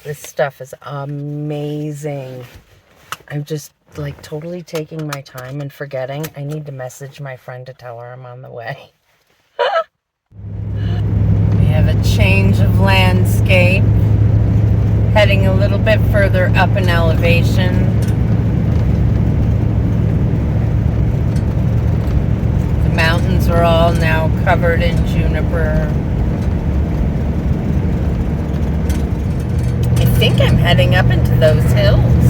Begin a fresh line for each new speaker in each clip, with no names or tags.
This stuff is amazing. I'm just like totally taking my time and forgetting. I need to message my friend to tell her I'm on the way. We have a change of landscape, heading a little bit further up in elevation. The mountains are all now covered in juniper. I think I'm heading up into those hills.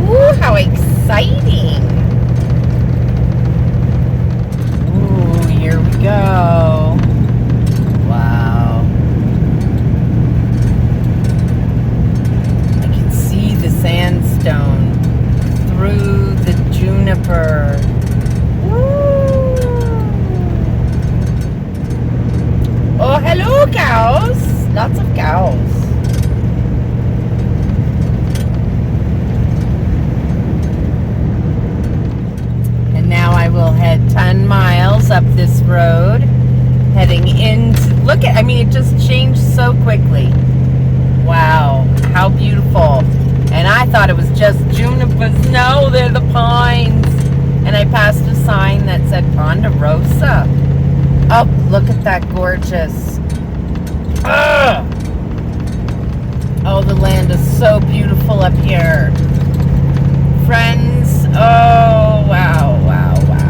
Ooh, how exciting! Ooh, here we go. Wow. I can see the sandstone through the juniper. Woo! Oh, hello, cows! Lots of cows. Now I will head 10 miles up this road, heading into, look at, I mean, it just changed so quickly. Wow, how beautiful. And I thought it was just junipers. No, they're the pines. And I passed a sign that said Ponderosa. Oh, look at that gorgeous. Ugh. Oh, the land is so beautiful up here. Friends, oh, wow, wow, wow.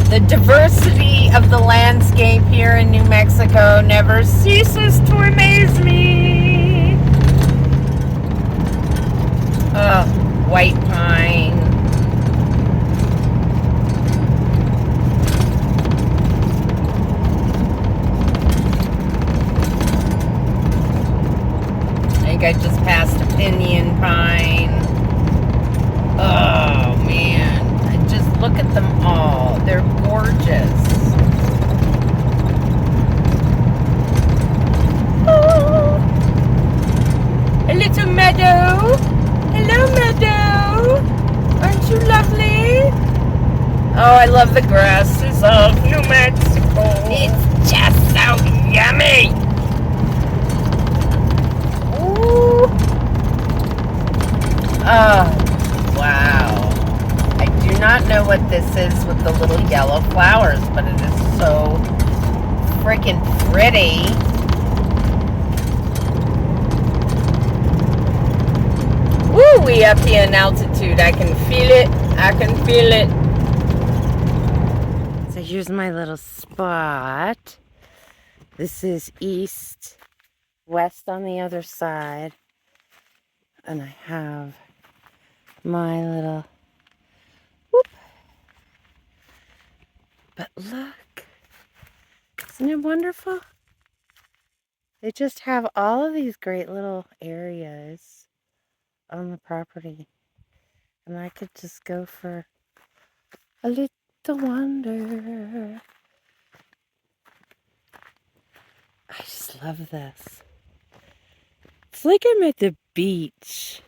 The diversity of the landscape here in New Mexico never ceases to amaze me. Oh, white pine. I think I just passed a pinyon pine. Oh, man. Just look at them all. They're gorgeous. Oh, a little meadow. Hello, meadow. Aren't you lovely? Oh, I love the grasses of New Mexico. It's just so yummy. Ooh. Oh, wow. I do not know what this is with the little yellow flowers, but it is so freaking pretty. Woo, we up here in altitude. I can feel it. I can feel it. So here's my little spot. This is east, west on the other side. And I have my little whoop. But look, isn't it wonderful? They just have all of these great little areas on the property. And I could just go for a little wander. I just love this. It's like I'm at the beach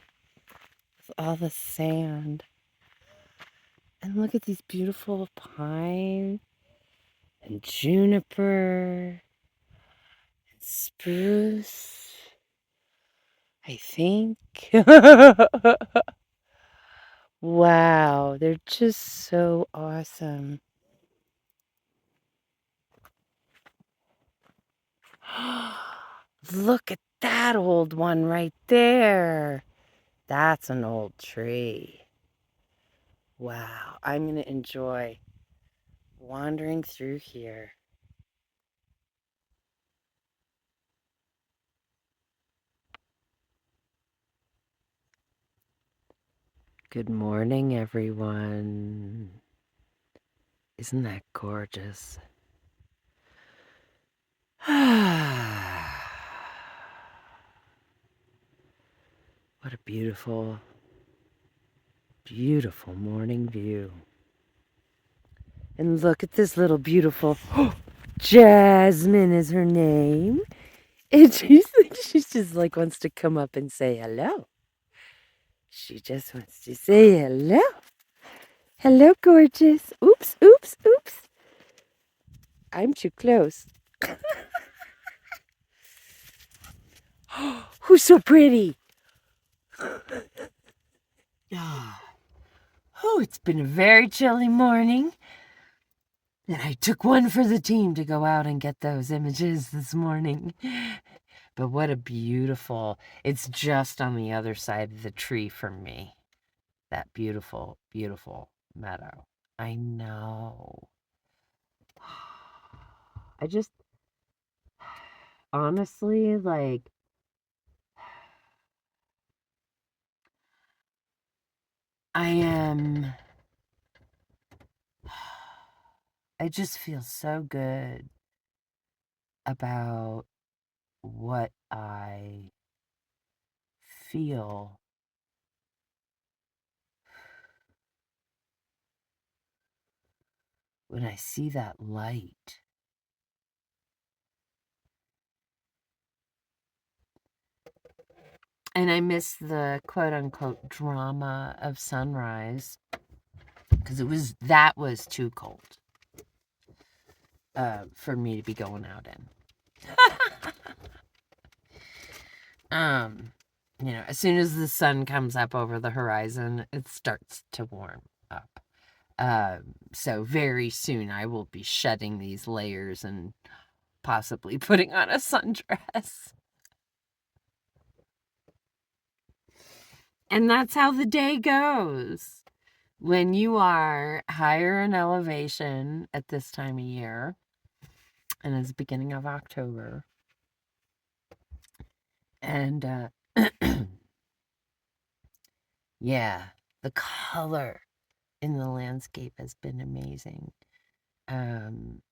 with all the sand. And look at these beautiful pine and juniper and spruce, I think. Wow, they're just so awesome. Look at that old one right there. That's an old tree. Wow, I'm going to enjoy wandering through here. Good morning, everyone. Isn't that gorgeous? What a beautiful, beautiful morning view. And look at this little beautiful, Jasmine is her name. And she's just like wants to come up and say hello. She just wants to say hello. Hello, gorgeous. Oops, oops, oops. I'm too close. so pretty. Oh, it's been a very chilly morning. And I took one for the team to go out and get those images this morning. But what a beautiful, it's just on the other side of the tree from me. That beautiful, beautiful meadow. I know. I just, honestly, like, I just feel so good about what I feel when I see that light. And I miss the quote unquote drama of sunrise because that was too cold for me to be going out in. As soon as the sun comes up over the horizon, it starts to warm up. So very soon I will be shedding these layers and possibly putting on a sundress. And that's how the day goes. When you are higher in elevation at this time of year, and it's the beginning of October, and yeah, the color in the landscape has been amazing. I've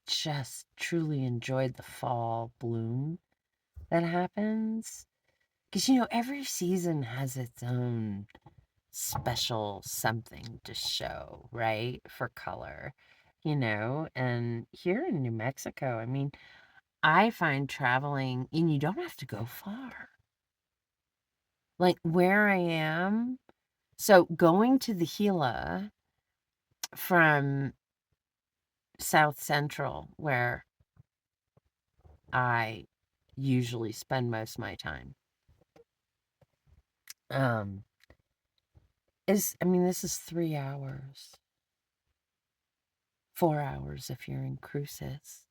just truly enjoyed the fall bloom that happens. Because, every season has its own special something to show, right? For color, and here in New Mexico, I mean, I find traveling, and you don't have to go far. Like where I am, so going to the Gila from South Central, where I usually spend most of my time, this is 3 hours, 4 hours if you're in Cruces,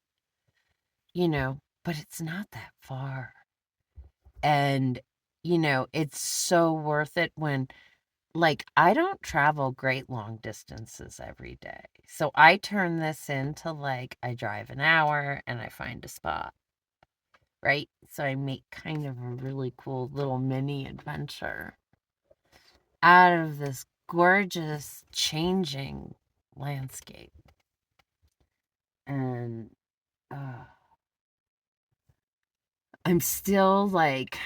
but it's not that far. And, it's so worth it when, like, I don't travel great long distances every day. So I turn this into, like, I drive an hour and I find a spot, right? So I make kind of a really cool little mini adventure out of this gorgeous, changing landscape. And I'm still like,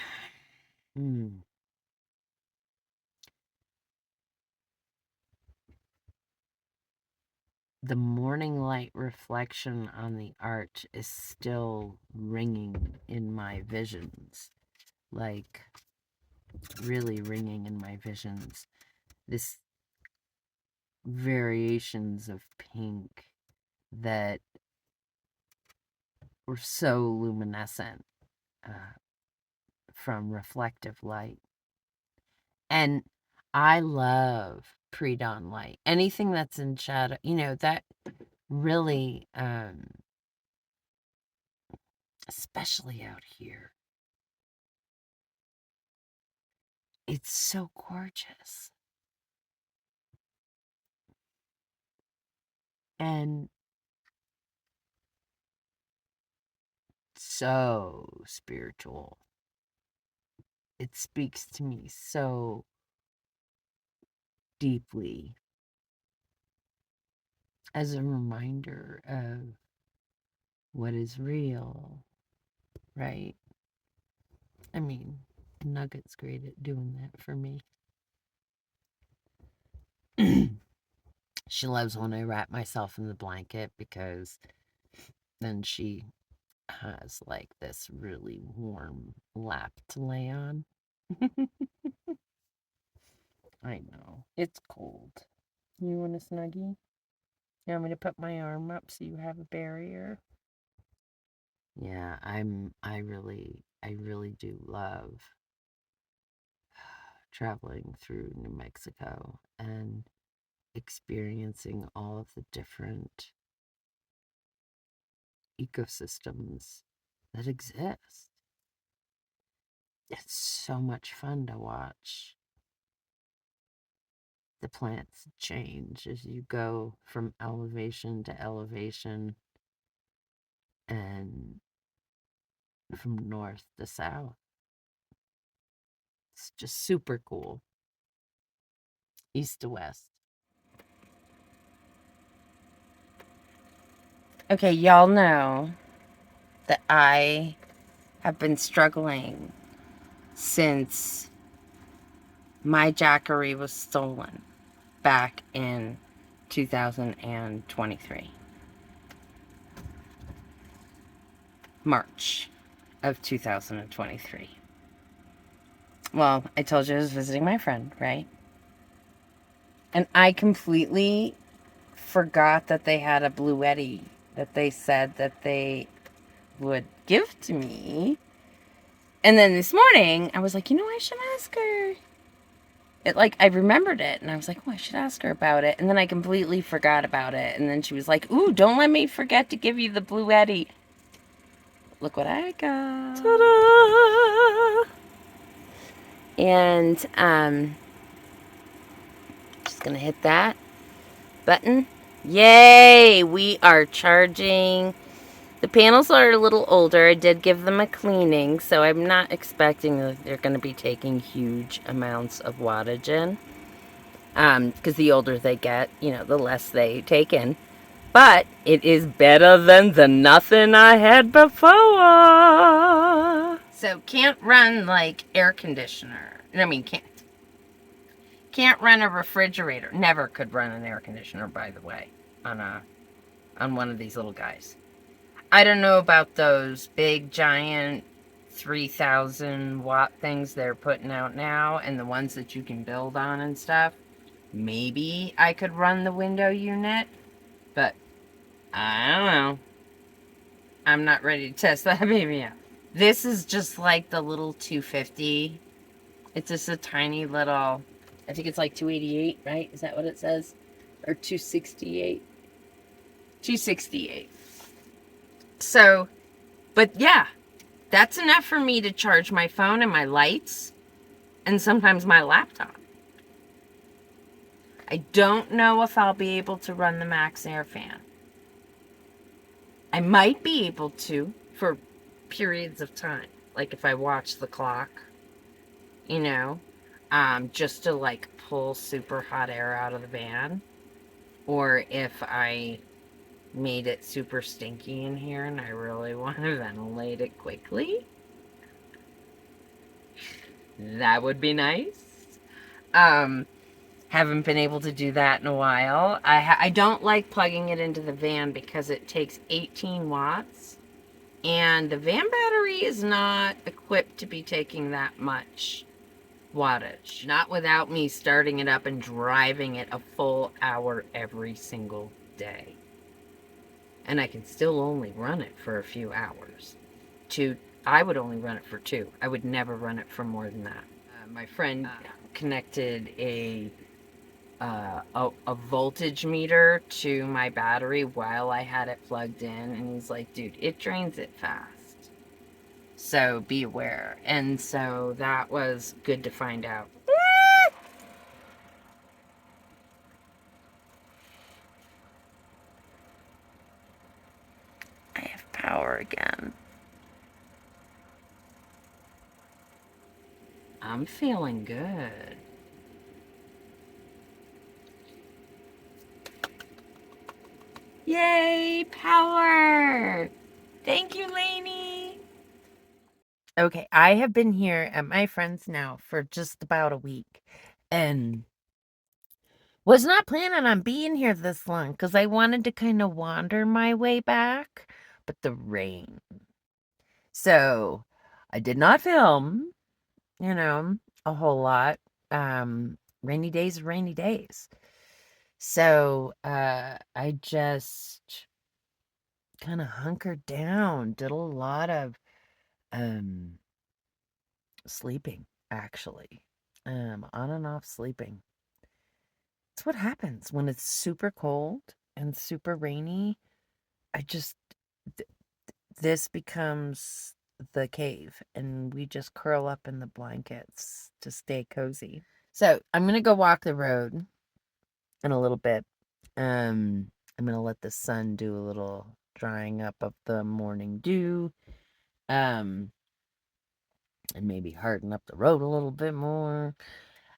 the morning light reflection on the arch is still ringing in my visions. Like, really ringing in my visions. This variations of pink that were so luminescent from reflective light. And I love pre-dawn light. Anything that's in shadow, that really, especially out here, it's so gorgeous. And so spiritual. It speaks to me so deeply as a reminder of what is real, right? I mean, Nugget's great at doing that for me. She loves when I wrap myself in the blanket because then she has like this really warm lap to lay on. I know. It's cold. You want a snuggie? You want me to put my arm up so you have a barrier? Yeah, I I really do love traveling through New Mexico and experiencing all of the different ecosystems that exist. It's so much fun to watch the plants change as you go from elevation to elevation and from north to south. It's just super cool. East to west. Okay, y'all know that I have been struggling since my Jackery was stolen back in 2023. March of 2023. Well, I told you I was visiting my friend, right? And I completely forgot that they had a Bluetti that they said that they would give to me. And then this morning, I was like, I should ask her. I remembered it, and I was like, oh, I should ask her about it. And then I completely forgot about it. And then she was like, ooh, don't let me forget to give you the Bluetti. Look what I got. Ta-da! And, just gonna hit that button. Yay! We are charging. The panels are a little older. I did give them a cleaning, so I'm not expecting that they're going to be taking huge amounts of wattage in. Because the older they get, the less they take in. But it is better than the nothing I had before. So can't run like air conditioner. Can't run a refrigerator. Never could run an air conditioner, by the way, on one of these little guys. I don't know about those big giant 3,000 watt things they're putting out now and the ones that you can build on and stuff. Maybe I could run the window unit, but I don't know. I'm not ready to test that baby out. This is just like the little 250. It's just a tiny little, I think it's like 288, right? Is that what it says? Or 268? 268. So, but yeah, that's enough for me to charge my phone and my lights and sometimes my laptop. I don't know if I'll be able to run the max air fan. I might be able to for periods of time. Like if I watch the clock, just to like pull super hot air out of the van. Or if I made it super stinky in here and I really want to ventilate it quickly. That would be nice. Haven't been able to do that in a while. I don't like plugging it into the van because it takes 18 watts. And the van battery is not equipped to be taking that much wattage. Not without me starting it up and driving it a full hour every single day. And I can still only run it for a few hours. I would only run it for 2. I would never run it for more than that. My friend connected a voltage meter to my battery while I had it plugged in, and he's like, dude, it drains it fast. So be aware. And so that was good to find out. I have power again. I'm feeling good. Yay, power! Thank you, Lainey. Okay, I have been here at my friend's now for just about a week and was not planning on being here this long because I wanted to kind of wander my way back, but the rain. So I did not film, a whole lot. Rainy days, rainy days. So I just kind of hunkered down, did a lot of sleeping, actually. On and off sleeping. It's what happens when it's super cold and super rainy. I just, this becomes the cave, and we just curl up in the blankets to stay cozy. So I'm going to go walk the road in a little bit. I'm going to let the sun do a little drying up of the morning dew. And maybe harden up the road a little bit more.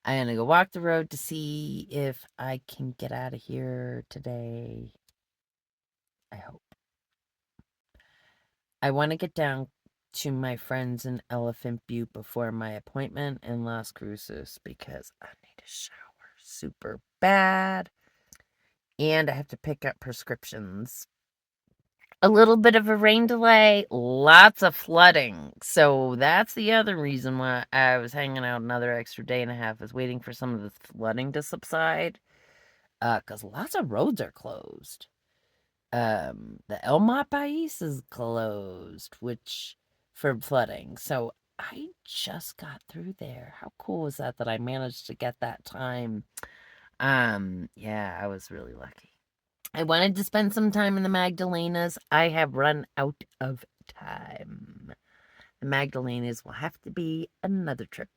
I'm going to go walk the road to see if I can get out of here today. I hope. I want to get down to my friends in Elephant Butte before my appointment in Las Cruces because I need a shower super bad. And I have to pick up prescriptions. A little bit of a rain delay, lots of flooding. So that's the other reason why I was hanging out another extra day and a half, is waiting for some of the flooding to subside. Because lots of roads are closed. The El Mapais is closed, which for flooding. So I just got through there. How cool was that I managed to get that time? Yeah, I was really lucky. I wanted to spend some time in the Magdalenas. I have run out of time. The Magdalenas will have to be another trip.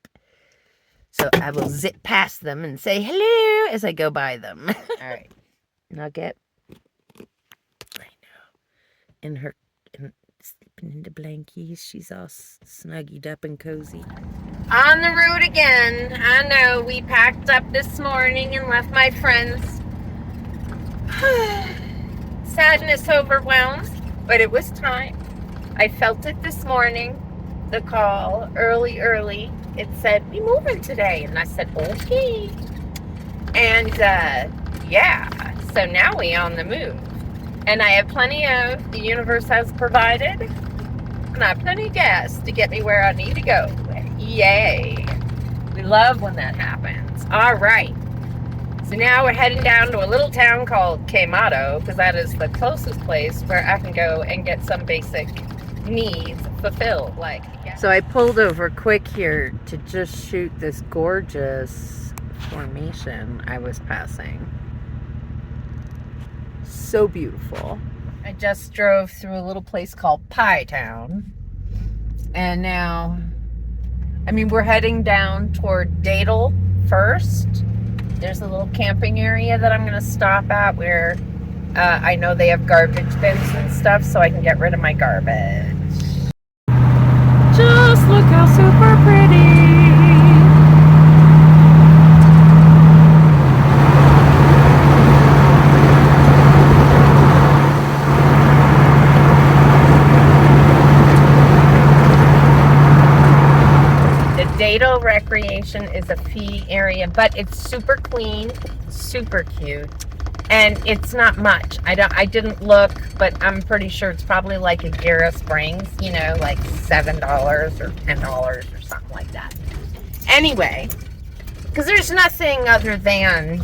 So I will zip past them and say hello as I go by them. All right. Nugget. I know. Sleeping in the blankies. She's all snuggied up and cozy. On the road again. I know. We packed up this morning and left my friends. Sadness overwhelmed, but it was time. I felt it this morning. The call, early. It said, "We moving today." And I said, "Okay." And, yeah. So now we on the move. And I have plenty of, the universe has provided, and I have plenty of gas to get me where I need to go. Yay. We love when that happens. All right. So now we're heading down to a little town called Quemado, because that is the closest place where I can go and get some basic needs fulfilled. So I pulled over quick here to just shoot this gorgeous formation I was passing. So beautiful. I just drove through a little place called Pie Town. And now, we're heading down toward Dadle first. There's a little camping area that I'm going to stop at where I know they have garbage bins and stuff, so I can get rid of my garbage. Just look how super pretty. Dadle Recreation is a fee area, but it's super clean, super cute, and it's not much. I didn't look, but I'm pretty sure it's probably like a Gara Springs, like $7 or $10 or something like that. Anyway, because there's nothing other than,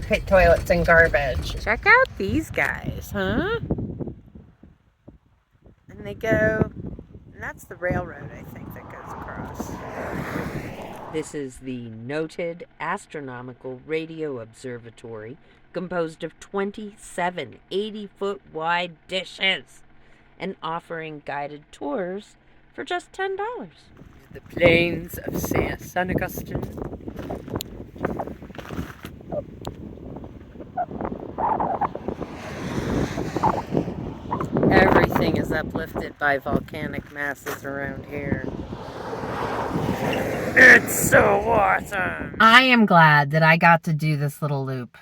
pit toilets and garbage. Check out these guys, huh? And they go, and that's the railroad, I think, that goes across. This is the noted astronomical radio observatory, composed of 27 80-foot wide dishes, and offering guided tours for just $10. The plains of San Augustine. Everything is uplifted by volcanic masses around here. It's so awesome. I am glad that I got to do this little loop.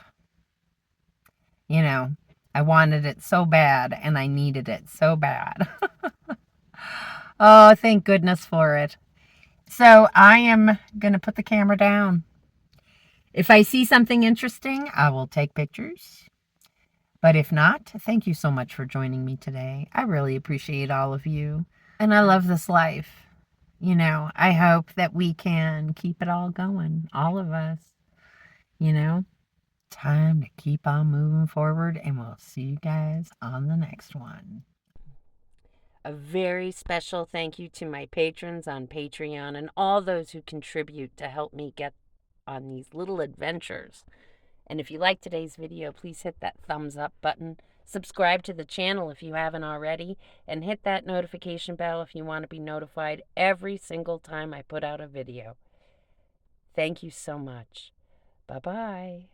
I wanted it so bad, and I needed it so bad. Oh, thank goodness for it. So I am going to put the camera down. If I see something interesting, I will take pictures. But if not, thank you so much for joining me today. I really appreciate all of you. And I love this life. I hope that we can keep it all going. All of us. Time to keep on moving forward. And we'll see you guys on the next one. A very special thank you to my patrons on Patreon and all those who contribute to help me get on these little adventures. And if you like today's video, please hit that thumbs up button. Subscribe to the channel if you haven't already, and hit that notification bell if you want to be notified every single time I put out a video. Thank you so much. Bye-bye.